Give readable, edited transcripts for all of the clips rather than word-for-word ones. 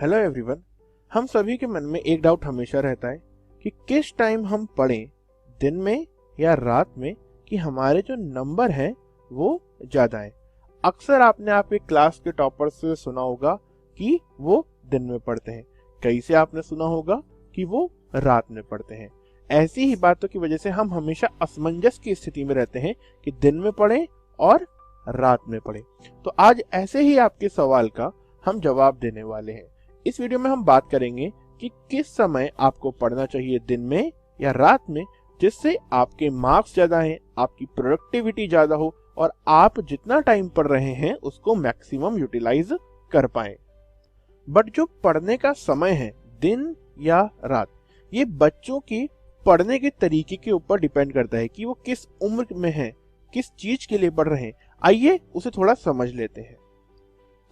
Hello everyone. हम सभी के मन में एक डाउट हमेशा रहता है कि किस टाइम हम पढ़ें, दिन में या रात में, कि हमारे जो नंबर हैं वो ज़्यादा हैं। अक्सर आपने आपके क्लास के टॉपर्स से सुना होगा कि वो दिन में पढ़ते हैं, कई से आपने सुना होगा कि वो रात में पढ़ते हैं। ऐसी ही बातों की वजह से हम हमेशा असमंजस की स्थिति में रहते हैं कि दिन में पढ़ें और रात में पढ़ें। तो आज ऐसे ही आपके सवाल का हम जवाब देने वाले हैं। इस वीडियो में हम बात करेंगे कि किस समय आपको पढ़ना चाहिए, दिन में या रात में, जिससे आपके मार्क्स ज्यादा हैं, आपकी प्रोडक्टिविटी ज्यादा हो और आप जितना टाइम पढ़ रहे हैं उसको मैक्सिमम यूटिलाइज कर पाएं। बट जो पढ़ने का समय है, दिन या रात, ये बच्चों की पढ़ने के तरीके के ऊपर डिपेंड करता है कि वो किस उम्र में हैं, किस चीज के लिए पढ़ रहे हैं। आइए उसे थोड़ा समझ लेते हैं।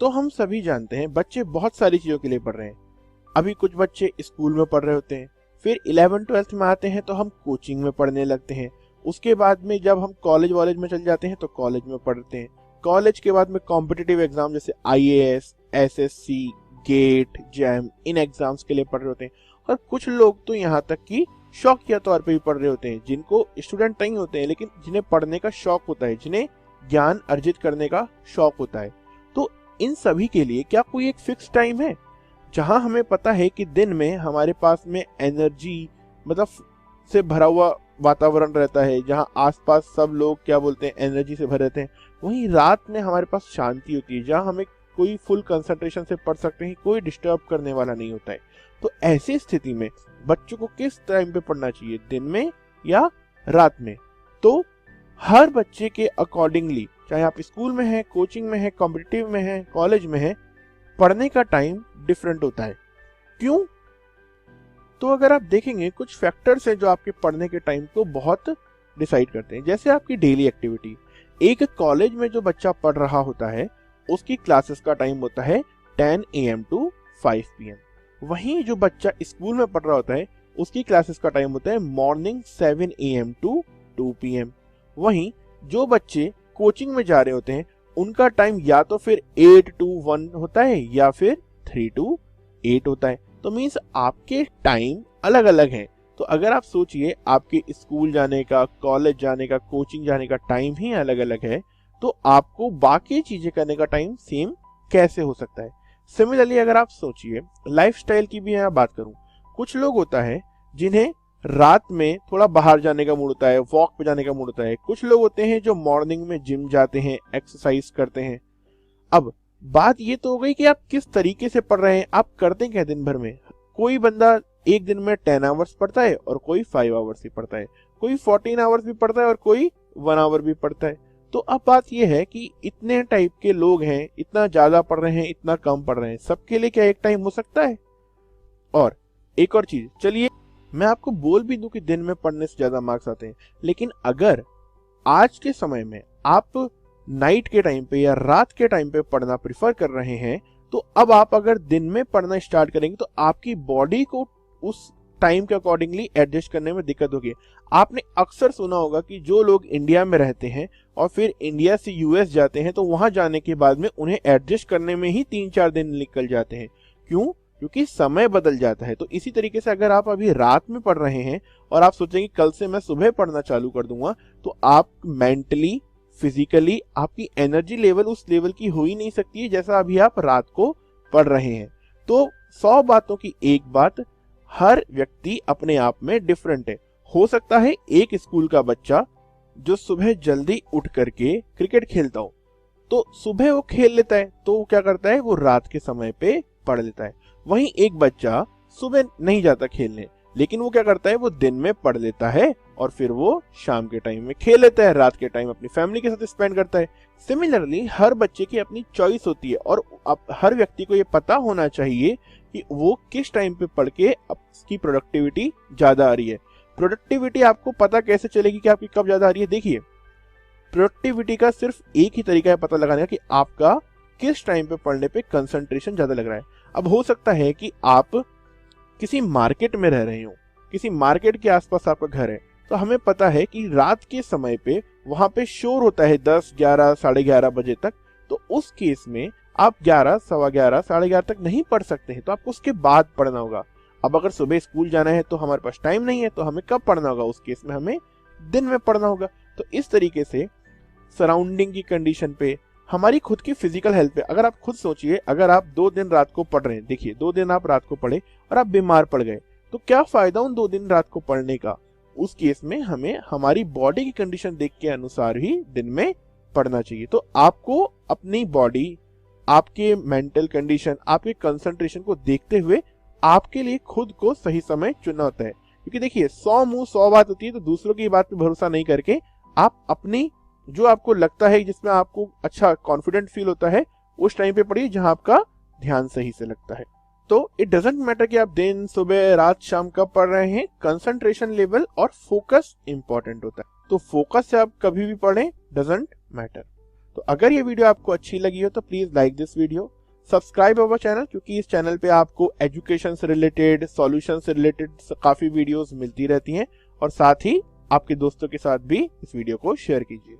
तो हम सभी जानते हैं बच्चे बहुत सारी चीजों के लिए पढ़ रहे हैं। अभी कुछ बच्चे स्कूल में पढ़ रहे होते हैं, फिर 11th-12th में आते हैं तो हम कोचिंग में पढ़ने लगते हैं। उसके बाद में जब हम कॉलेज में चल जाते हैं तो कॉलेज में पढ़ते हैं। कॉलेज के बाद में कॉम्पिटिटिव एग्जाम जैसे IAS, SSC, गेट, जैम, इन एग्जाम्स के लिए पढ़ रहे होते हैं। और कुछ लोग तो यहाँ तक कि शौकिया तौर पे भी पढ़ रहे होते हैं, जिनको स्टूडेंट नहीं होते हैं लेकिन जिन्हें पढ़ने का शौक होता है, जिन्हें ज्ञान अर्जित करने का शौक होता है। तो इन सभी के लिए क्या कोई एक फिक्स टाइम है? जहां हमें पता है कि दिन में हमारे पास में एनर्जी मतलब से भरा हुआ वातावरण रहता है, जहां आसपास सब लोग क्या बोलते हैं, एनर्जी से भरे रहते हैं। वहीं रात में हमारे पास शांति होती है, जहां हमें कोई फुल कंसंट्रेशन से पढ़ सकते हैं, कोई डिस्टर्ब करने वाला नहीं होता है। तो ऐसी स्थिति में बच्चों को किस टाइम पे पढ़ना चाहिए, दिन में या रात में? तो हर बच्चे के अकॉर्डिंगली, चाहे आप स्कूल में हैं, कोचिंग में हैं, कॉम्पिटिटिव में हैं, कॉलेज में हैं, पढ़ने का टाइम डिफरेंट होता है। क्यों? तो अगर आप देखेंगे कुछ फैक्टर्स हैं जो आपके पढ़ने के टाइम को बहुत डिसाइड करते हैं। जैसे आपकी डेली एक्टिविटी। एक कॉलेज में जो बच्चा पढ़ रहा होता है उसकी क्लासेस का टाइम होता है 10 AM to 5 PM। वहीं जो बच्चा स्कूल में पढ़ रहा होता है उसकी क्लासेस का टाइम होता है मॉर्निंग 7 AM to 2 PM। वहीं जो बच्चे कोचिंग में जा रहे होते हैं उनका टाइम या तो फिर 8 to 1 होता है या फिर 3 to 8 होता है। तो मीन्स आपके टाइम अलग अलग हैं। तो अगर आप सोचिए आपके स्कूल जाने का, कॉलेज जाने का, कोचिंग जाने का टाइम ही अलग अलग है, तो आपको बाकी चीजें करने का टाइम सेम कैसे हो सकता है? सिमिलरली अगर आप सोचिए लाइफस्टाइल की भी मैं बात करूं, कुछ लोग होता है जिन्हें रात में थोड़ा बाहर जाने का मूड होता है, वॉक पे जाने का मूड होता है। कुछ लोग होते हैं जो मॉर्निंग में जिम जाते हैं, एक्सरसाइज करते हैं। अब बात ये तो हो गई कि आप किस तरीके से पढ़ रहे हैं, आप करते क्या दिन भर में। कोई बंदा एक दिन में 10 आवर्स पढ़ता है और कोई 5 आवर्स ही पढ़ता है, कोई 14 आवर्स भी पढ़ता है और कोई 1 आवर भी पढ़ता है। तो अब बात यह है कि इतने टाइप के लोग हैं, इतना ज्यादा पढ़ रहे हैं, इतना कम पढ़ रहे हैं, सबके लिए क्या एक टाइम हो सकता है? और एक और चीज, चलिए मैं आपको बोल भी दूं कि दिन में पढ़ने से ज्यादा मार्क्स आते हैं, लेकिन अगर आज के समय में आप नाइट के टाइम पे या रात के टाइम पे पढ़ना प्रिफर कर रहे हैं, तो अब आप अगर दिन में पढ़ना स्टार्ट करेंगे तो आपकी बॉडी को उस टाइम के अकॉर्डिंगली एडजस्ट करने में दिक्कत होगी। आपने अक्सर सुना होगा कि जो लोग इंडिया में रहते हैं और फिर इंडिया से US जाते हैं तो वहां जाने के बाद में उन्हें एडजस्ट करने में ही 3-4 दिन निकल जाते हैं। क्यों? क्योंकि समय बदल जाता है। तो इसी तरीके से अगर आप अभी रात में पढ़ रहे हैं और आप सोचेंगे कल से मैं सुबह पढ़ना चालू कर दूंगा, तो आप मेंटली, फिजिकली आपकी एनर्जी लेवल उस लेवल की हो ही नहीं सकती है जैसा अभी आप रात को पढ़ रहे हैं। तो 100 बातों की एक बात, हर व्यक्ति अपने आप में डिफरेंट है। हो सकता है एक स्कूल का बच्चा जो सुबह जल्दी उठ करके क्रिकेट खेलता हो, तो सुबह वो खेल लेता है, तो वो क्या करता है, वो रात के समय पे पढ़ लेता है। वहीं एक बच्चा सुबह नहीं जाता खेलने, लेकिन वो क्या करता है, वो दिन में पढ़ लेता है और फिर वो शाम के टाइम में खेल लेता है, रात के टाइम अपनी फैमिली के साथ स्पेंड करता है। सिमिलरली हर बच्चे की अपनी चॉइस होती है और हर व्यक्ति को ये पता होना चाहिए कि वो किस टाइम पे पढ़ के उसकी प्रोडक्टिविटी ज्यादा आ रही है। प्रोडक्टिविटी आपको पता कैसे चलेगी कि आपकी कब ज्यादा आ रही है? देखिए, प्रोडक्टिविटी का सिर्फ एक ही तरीका है पता लगाने का कि आपका किस टाइम पे पढ़ने पे कंसंट्रेशन ज्यादा लग रहा है। अब हो सकता है कि आप किसी मार्केट में रह रहे हो, किसी मार्केट के आसपास आपका घर है, तो हमें पता है कि रात के समय पे वहां पे शोर होता है 10, 11, 11:30 बजे तक। तो उस केस में आप 11, सवा 11, साढ़े 11 तक नहीं पढ़ सकते हैं, तो आपको उसके बाद पढ़ना होगा। अब अगर सुबह स्कूल जाना है तो हमारे पास टाइम नहीं है, तो हमें कब पढ़ना होगा? उस केस में हमें दिन में पढ़ना होगा। तो इस तरीके से सराउंडिंग की कंडीशन पे, हमारी खुद की फिजिकल हेल्थ पे, अगर आप खुद सोचिए, अगर आप 2 दिन रात को पढ़ रहे हैं, देखिए 2 दिन आप रात को पढ़े और आप बीमार पड़ गए, तो क्या फायदा उन 2 दिन रात को पढ़ने का? उस केस में हमें हमारी बॉडी की कंडीशन देख के अनुसार ही दिन में पढ़ना चाहिए। तो आपको अपनी बॉडी, आपके मेंटल कंडीशन, आपके कंसंट्रेशन को देखते हुए आपके लिए खुद को सही समय चुनना होता है। क्योंकि देखिए 100 मुंह 100 बात होती है, तो दूसरों की बात पे भरोसा नहीं करके आप अपनी, जो आपको लगता है, जिसमें आपको अच्छा कॉन्फिडेंट फील होता है, उस टाइम पे पढ़िए जहां आपका ध्यान सही से लगता है। तो इट डजंट मैटर कि आप दिन, सुबह, रात, शाम कब पढ़ रहे हैं, कंसंट्रेशन लेवल और फोकस इंपॉर्टेंट होता है। तो फोकस से आप कभी भी पढ़ें, डजंट मैटर। तो अगर ये वीडियो आपको अच्छी लगी हो तो please like this video, subscribe our channel, क्योंकि इस चैनल पे आपको एजुकेशन से रिलेटेड, सॉल्यूशन से रिलेटेड काफी वीडियोस मिलती रहती हैं। और साथ ही आपके दोस्तों के साथ भी इस वीडियो को शेयर कीजिए।